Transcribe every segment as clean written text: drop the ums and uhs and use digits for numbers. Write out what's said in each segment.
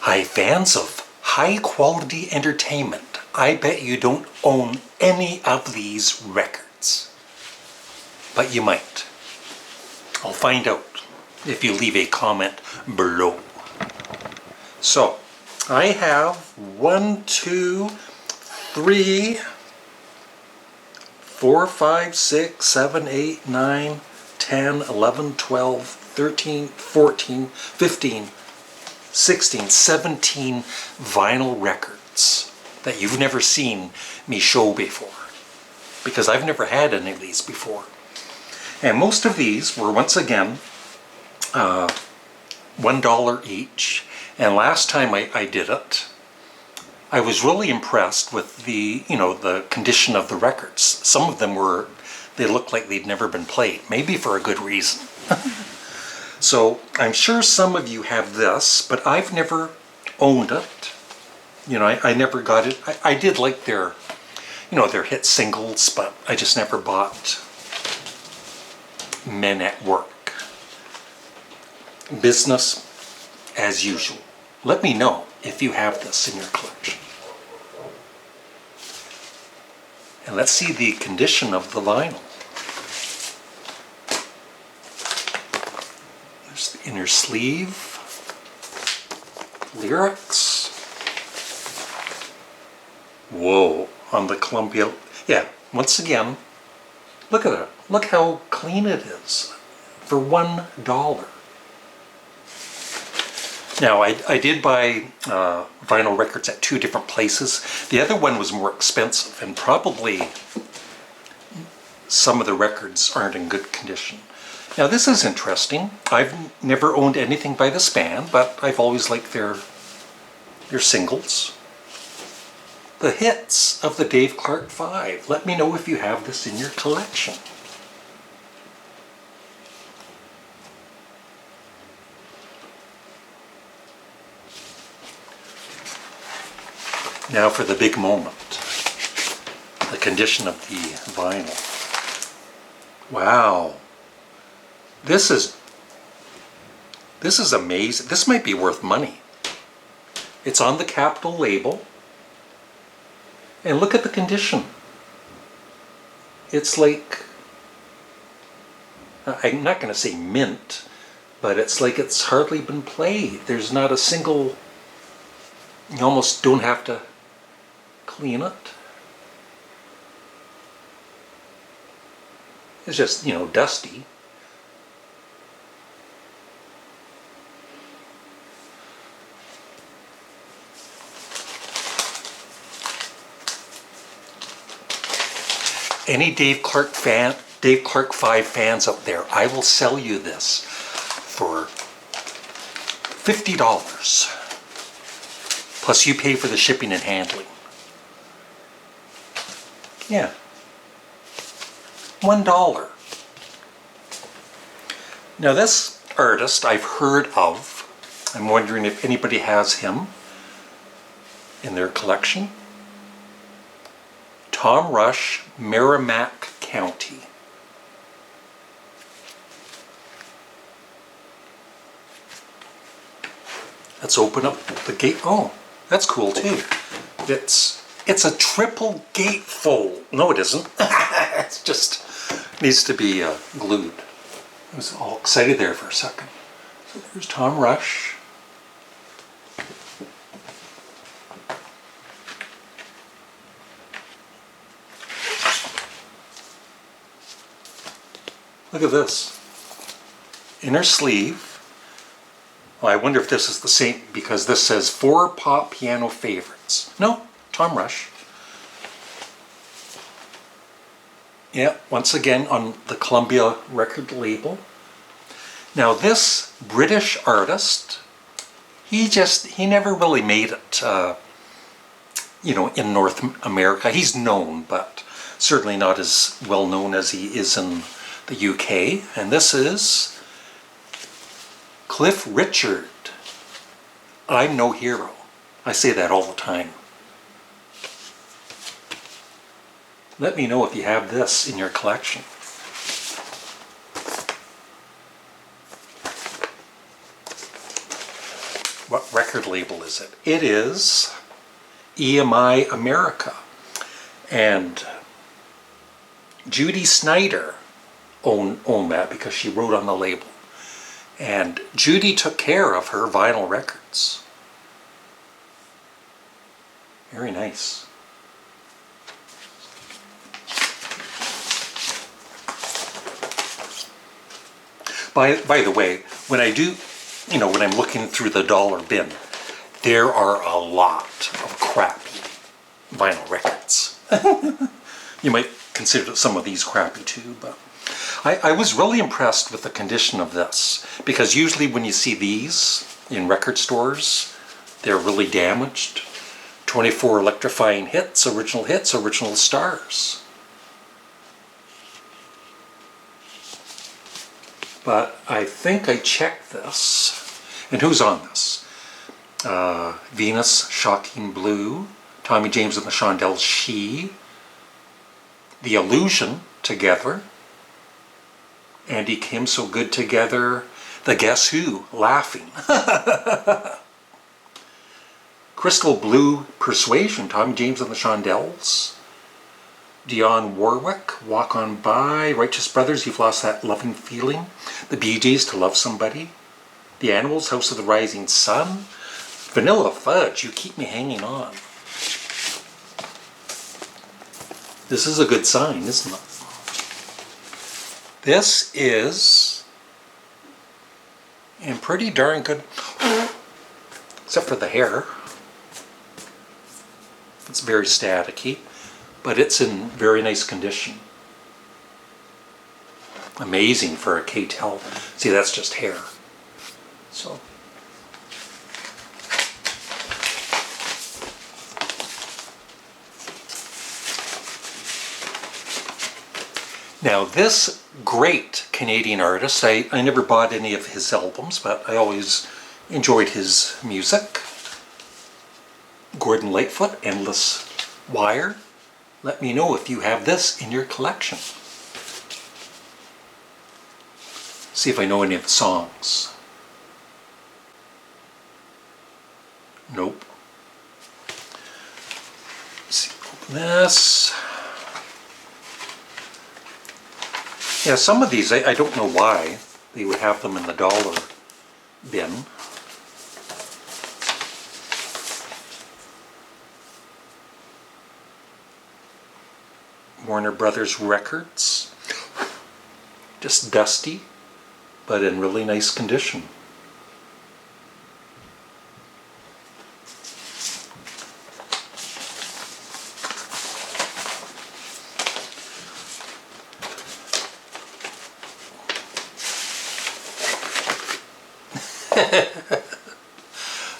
Hi, fans of high-quality entertainment. I bet you don't own any of these records. But you might. I'll find out if you leave a comment below. So, I have 1, 2, 3, 4, 5, 6, 7, 8, 9, 10, 11, 12, 13, 14, 15, 16, 17 vinyl records that you've never seen me show before, because I've never had any of these before. And most of these were, once again, $1 each. And last time I did it, I was really impressed with the condition of the records. Some of them they looked like they'd never been played, maybe for a good reason. So I'm sure some of you have this, but I've never owned it. I never got it. I did like their hit singles, but I just never bought Men at Work. Business as usual. Let me know if you have this in your collection. And let's see the condition of the vinyl. There's the inner sleeve, lyrics. Whoa, on the Columbia. Yeah, once again, look at it. Look how clean it is for $1. Now, I did buy vinyl records at 2 different places. The other one was more expensive, and probably some of the records aren't in good condition. Now, this is interesting. I've never owned anything by this band, but I've always liked their singles. The hits of the Dave Clark 5. Let me know if you have this in your collection. Now for the big moment, the condition of the vinyl. Wow, this is amazing. This might be worth money. It's on the Capitol label, and look at the condition. It's like, I'm not going to say mint, but it's like it's hardly been played. There's not a single, you almost don't have to clean it. It's just, dusty. Any Dave Clark 5 fans out there, I will sell you this for $50. Plus you pay for the shipping and handling. Yeah. $1. Now this artist I've heard of. I'm wondering if anybody has him in their collection. Tom Rush, Merrimack County. Let's open up the gate. Oh, that's cool too. It's a triple gatefold. No, it isn't. It's just needs to be glued. I was all excited there for a second. So there's Tom Rush. Look at this. Inner sleeve. Well, I wonder if this is the same, because this says 4 pop piano favorites. No, Tom Rush. Yeah, once again on the Columbia record label. Now this British artist, he never really made it, in North America. He's known, but certainly not as well known as he is in the UK. And this is Cliff Richard. I'm no hero. I say that all the time. Let me know if you have this in your collection. What record label is it? It is EMI America. And Judy Snyder owned that because she wrote on the label. And Judy took care of her vinyl records. Very nice. By the way, when I do, when I'm looking through the dollar bin, there are a lot of crappy vinyl records. You might consider some of these crappy too, but I was really impressed with the condition of this, because usually when you see these in record stores, they're really damaged. 24 electrifying hits, original stars. But I think I checked this. And who's on this? Venus, Shocking Blue, Tommy James and the Shondells, She, The Illusion, Together, Andy Kim, So Good Together, The Guess Who, Laughing, Crystal Blue, Persuasion, Tommy James and the Shondells, Dionne Warwick, Walk On By, Righteous Brothers, You've Lost That Loving Feeling, The Bee Gees, To Love Somebody, The Animals, House of the Rising Sun, Vanilla Fudge, You Keep Me Hanging On. This is a good sign, isn't it? This is in pretty darn good, except for the hair. It's very staticky, but it's in very nice condition. Amazing for a K-tel. See, that's just hair. So. Now this great Canadian artist, I never bought any of his albums, but I always enjoyed his music. Gordon Lightfoot, Endless Wire. Let me know if you have this in your collection. See if I know any of the songs. Nope. Let's see, open this. Yeah, some of these, I don't know why they would have them in the dollar bin. Warner Brothers records. Just dusty, but in really nice condition.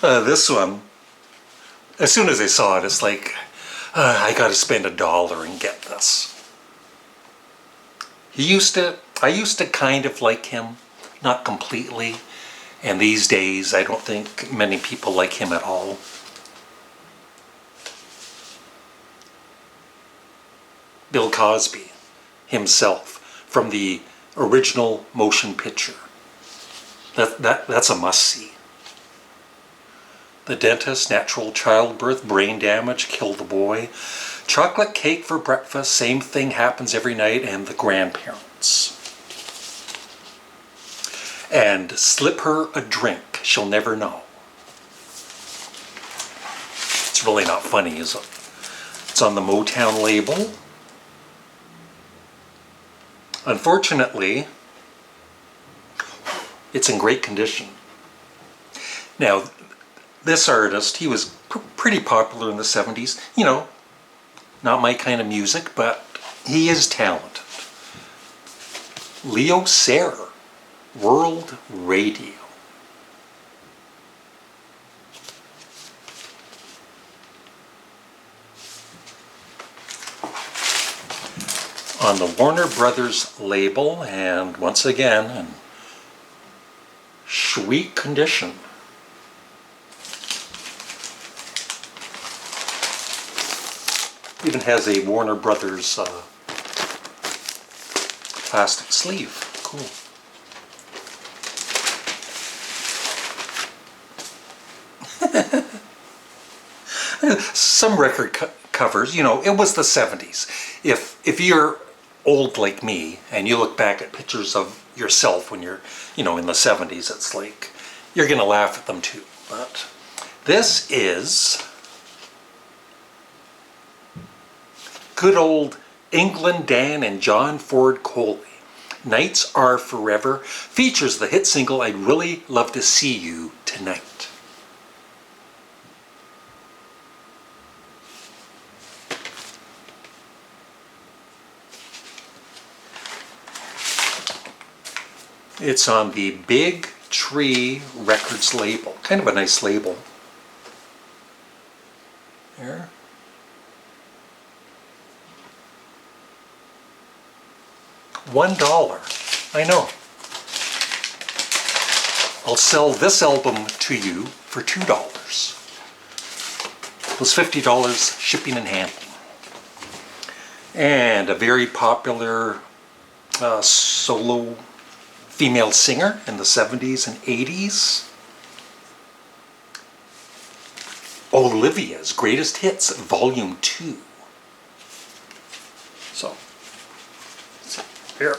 This one, as soon as I saw it, it's like, I gotta spend $1 and get this. I used to kind of like him, not completely, and these days I don't think many people like him at all. Bill Cosby himself, from the original motion picture. That's a must-see. The Dentist, Natural Childbirth, Brain Damage, Kill the Boy, Chocolate Cake for Breakfast, Same Thing Happens Every Night, and The Grandparents. And Slip Her a Drink, She'll Never Know. It's really not funny, is it? It's on the Motown label. Unfortunately, it's in great condition. Now, this artist, he was pretty popular in the 70s. You know, not my kind of music, but he is talented. Leo Sayer, World Radio. On the Warner Brothers label, and once again, in sweet condition. Even has a Warner Brothers plastic sleeve. Cool. Some record covers, you know, it was the 70s. If you're old like me and you look back at pictures of yourself when you're, you know, in the 70s, it's like you're going to laugh at them too. But this is good old England Dan and John Ford Coley. Nights Are Forever features the hit single I'd Really Love to See You Tonight. It's on the Big Tree Records label. Kind of a nice label. There. $1. I know. I'll sell this album to you for $2. Plus $50 shipping and handling. And a very popular solo female singer in the 70s and 80s. Olivia's Greatest Hits, Volume 2. So, here.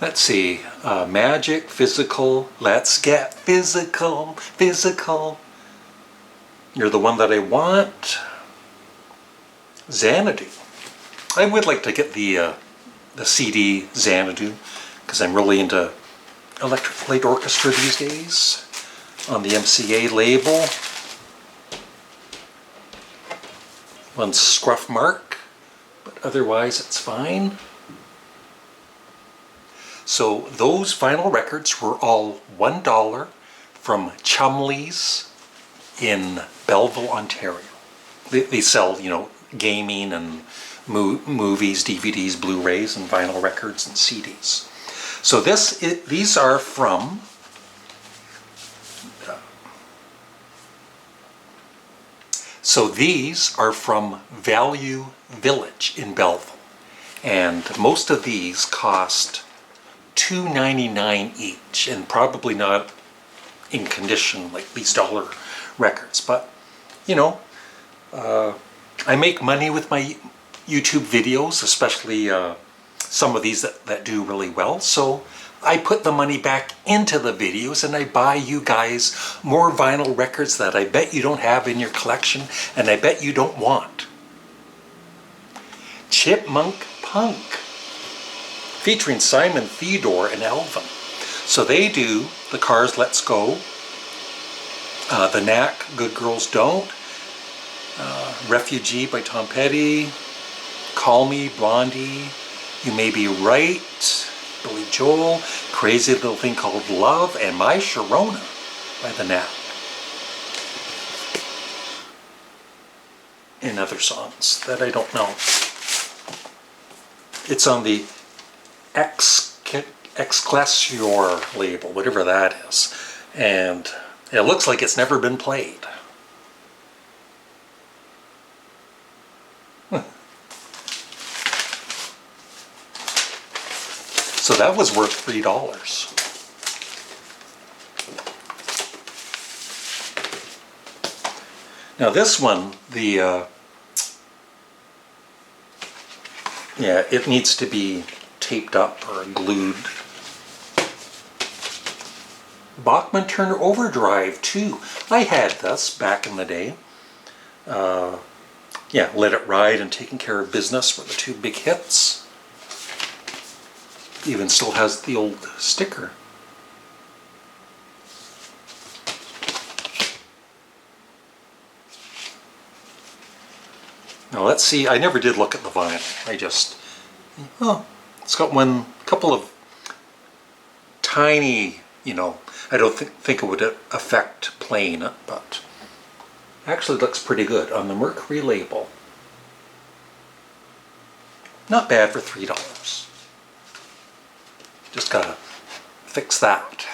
Let's see, Magic, Physical, Let's Get Physical, Physical. You're the One That I Want. Xanadu. I would like to get the CD Xanadu because I'm really into electric light orchestra these days. On the MCA label. One scruff mark, but otherwise it's fine. So those vinyl records were all $1 from Chumley's in Belleville, Ontario. They sell, you know, gaming and movies, DVDs, Blu-rays, and vinyl records and CDs. So these are from Value Village in Belleville, and most of these cost $2.99 each, and probably not in condition like these dollar records. But you know, I make money with my YouTube videos, especially some of these that do really well. So I put the money back into the videos and I buy you guys more vinyl records that I bet you don't have in your collection and I bet you don't want. Chipmunk Punk, featuring Simon Theodore and Alvin. So they do The Cars Let's Go, The Knack, Good Girls Don't, Refugee by Tom Petty, Call Me, Blondie, You May Be Right, Billy Joel, Crazy Little Thing Called Love, and My Sharona by The Knack. And other songs that I don't know. It's on the Exclesior label, whatever that is. And it looks like it's never been played. So that was worth $3. Now this one, yeah, it needs to be taped up or glued. BACHMAN-TURNER Overdrive 2. I had this back in the day. Yeah, Let It Ride and Taking Care of Business were the two big hits. Even still has the old sticker. Now let's see, I never did look at the vinyl. I just, oh, it's got one couple of tiny, you know, I don't think it would affect playing it, but actually looks pretty good on the Mercury label. Not bad for $3. Just gotta fix that.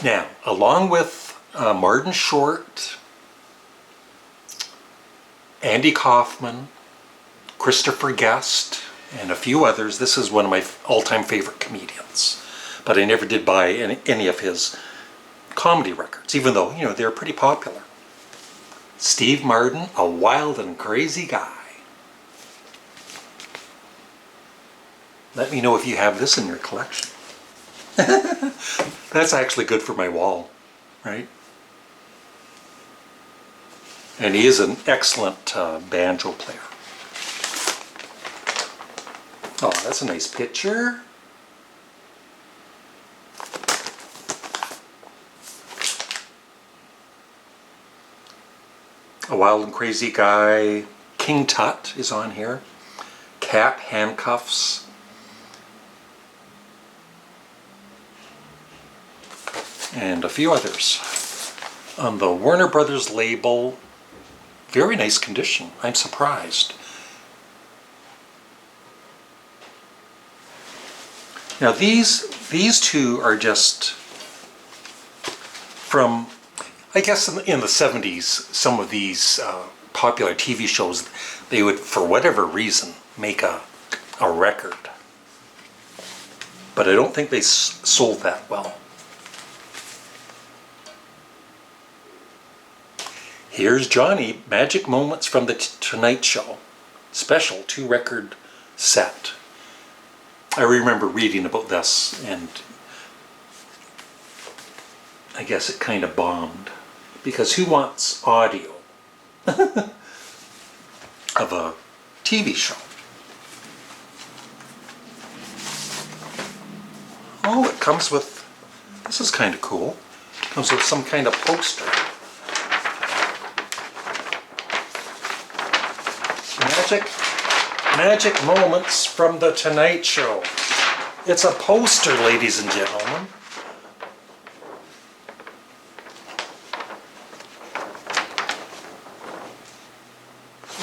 Now, along with Martin Short, Andy Kaufman, Christopher Guest, and a few others. This is one of my all-time favorite comedians. But I never did buy any of his comedy records, even though, you know, they're pretty popular. Steve Martin, A Wild and Crazy Guy. Let me know if you have this in your collection. That's actually good for my wall, right? And he is an excellent banjo player. Oh, that's a nice picture. A Wild and Crazy Guy. King Tut is on here. Cap, Handcuffs. And a few others. On the Warner Brothers label, very nice condition. I'm surprised. Now these two are just from, I guess in the 70s, some of these popular TV shows, they would, for whatever reason, make a record. But I don't think they sold that well. Here's Johnny, Magic Moments from the Tonight Show. Special 2-record set. I remember reading about this, and I guess it kind of bombed. Because who wants audio of a TV show? Oh, it comes with, this is kind of cool. It comes with some kind of poster. Magic Moments from the Tonight Show. It's a poster, ladies and gentlemen.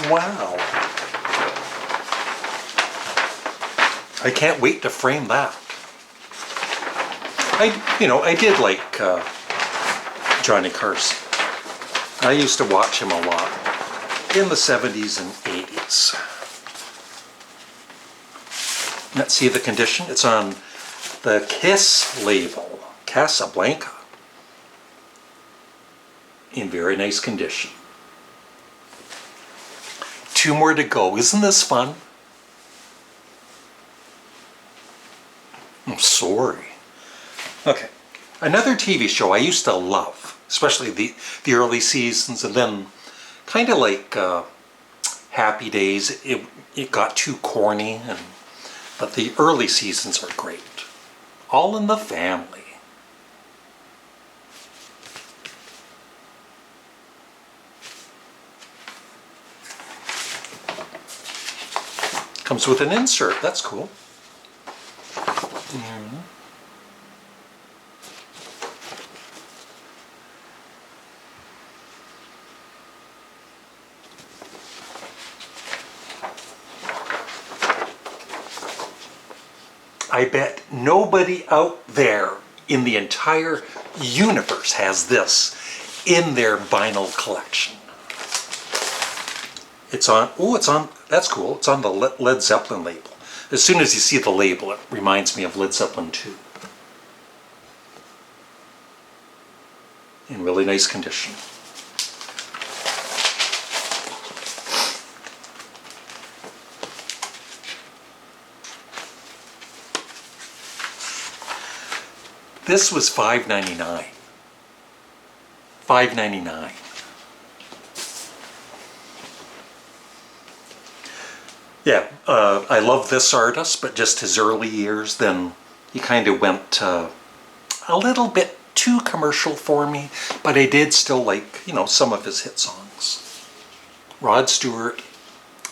Wow. I can't wait to frame that. I did like Johnny Carson. I used to watch him a lot in the 70s and 80s. Let's see the condition. It's on the Kiss label, Casablanca, in very nice condition. 2 more to go. Isn't this fun? I'm sorry. Okay, another TV show I used to love, especially the early seasons, and then kind of like Happy Days, it got too corny, but the early seasons are great. All in the Family. Comes with an insert, that's cool. I bet nobody out there in the entire universe has this in their vinyl collection. It's on, that's cool, it's on the Led Zeppelin label. As soon as you see the label, it reminds me of Led Zeppelin 2. In really nice condition. This was $5.99. $5.99. Yeah, I love this artist, but just his early years, then he kind of went a little bit too commercial for me, but I did still like, some of his hit songs. Rod Stewart,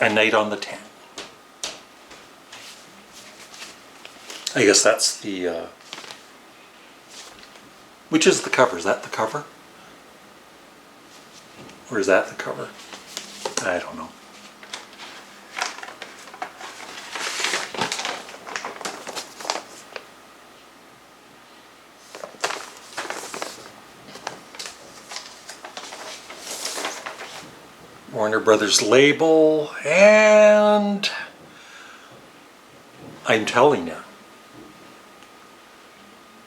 A Night on the Town. I guess that's the, which is the cover? Is that the cover? Or is that the cover? I don't know. Worn Turner Brothers label, and I'm telling you,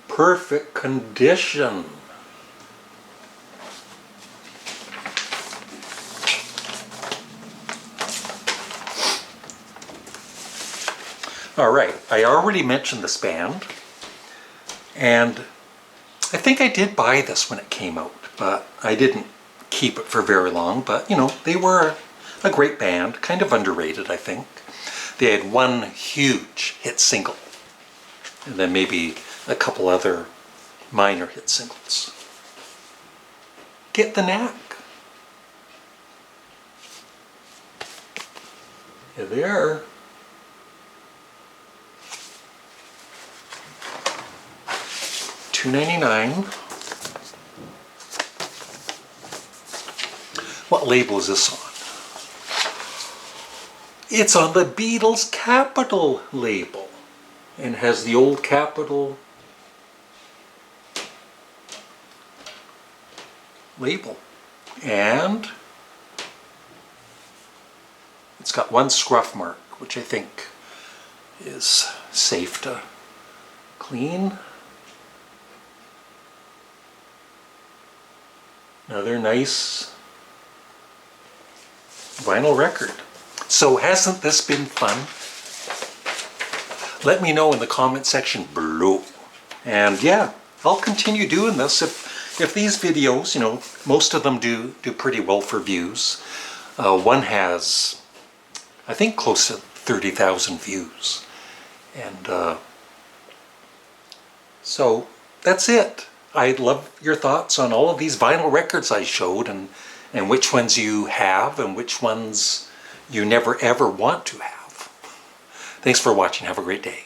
perfect condition. All right, I already mentioned this band, and I think I did buy this when it came out, but I didn't keep it for very long. But you know, they were a great band, kind of underrated, I think. They had one huge hit single, and then maybe a couple other minor hit singles. Get the Knack. Here they are. $2.99. What label is this on? It's on the Beatles Capitol label and has the old Capitol label, and it's got one scruff mark, which I think is safe to clean. Another nice vinyl record. So hasn't this been fun? Let me know in the comment section below. And yeah, I'll continue doing this if these videos, you know, most of them do pretty well for views. One has, I think, close to 30,000 views. And so that's it. I'd love your thoughts on all of these vinyl records I showed, and which ones you have and which ones you never ever want to have. Thanks for watching. Have a great day.